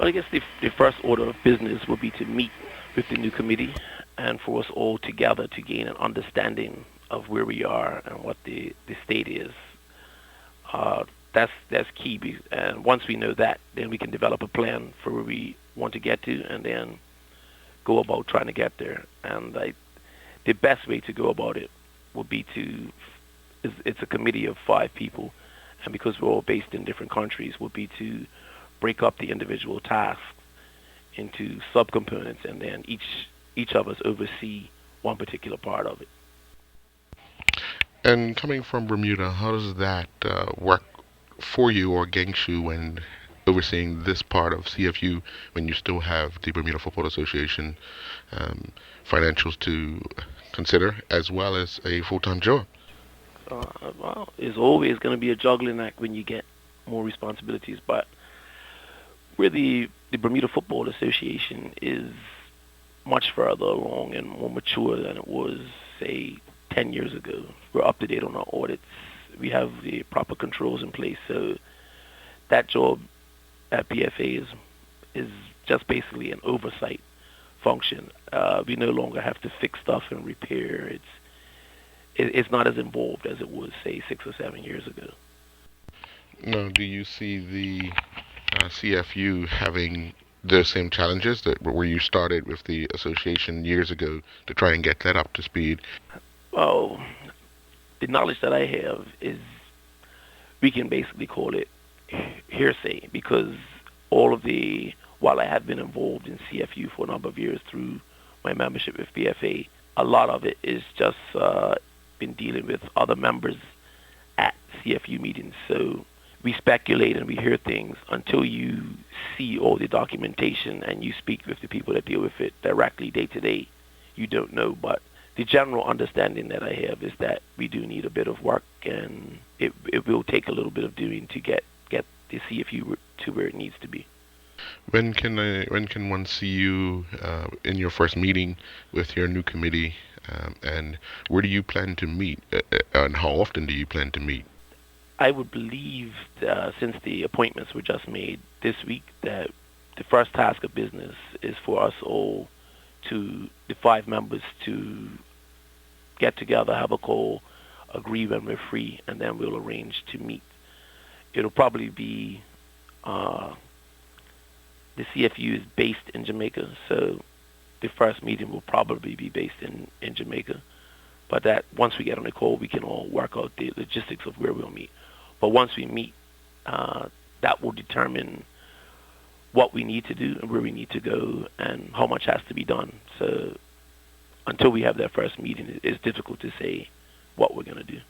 Well, I guess the first order of business will be to meet with the new committee and for us all together to gain an understanding of where we are and what the state is. Uh, that's key. And once we know that, then we can develop a plan for where we want to get to, and then go about trying to get there. And the best way to go about it would be it's a committee of 5 people, and because we're all based in different countries, would be to break up the individual tasks into subcomponents, and then each of us oversee one particular part of it. And coming from Bermuda, how does that work for you or against you when overseeing this part of CFU when you still have the Bermuda Football Association um, financials to consider as well as a full-time job? Well, it's always going to be a juggling act when you get more responsibilities, but where the Bermuda Football Association is much further along and more mature than it was, say, 10 years ago. We're up to date on our audits. We have the proper controls in place. So that job at BFA is just basically an oversight function. We no longer have to fix stuff and repair. It's not as involved as it was, say, 6 or 7 years ago. Now, do you see the CFU having the same challenges that where you started with the association years ago to try and get that up to speed? Well, the knowledge that I have is we can basically call it hearsay because while I have been involved in CFU for a number of years through my membership with BFA, a lot of it is just been dealing with other members at CFU meetings. So we speculate and we hear things until you see all the documentation and you speak with the people that deal with it directly day to day. You don't know, but the general understanding that I have is that we do need a bit of work, and it will take a little bit of doing to get the CFU to where it needs to be. When can one see you in your first meeting with your new committee, and where do you plan to meet, and how often do you plan to meet? I would believe since the appointments were just made this week that the first task of business is for us all the 5 members to get together, have a call, agree when we're free, and then we'll arrange to meet. It'll probably be the CFU is based in Jamaica, so the first meeting will probably be based in Jamaica. But that once we get on the call, we can all work out the logistics of where we'll meet. But once we meet, that will determine what we need to do and where we need to go and how much has to be done. So until we have that first meeting, it's difficult to say what we're going to do.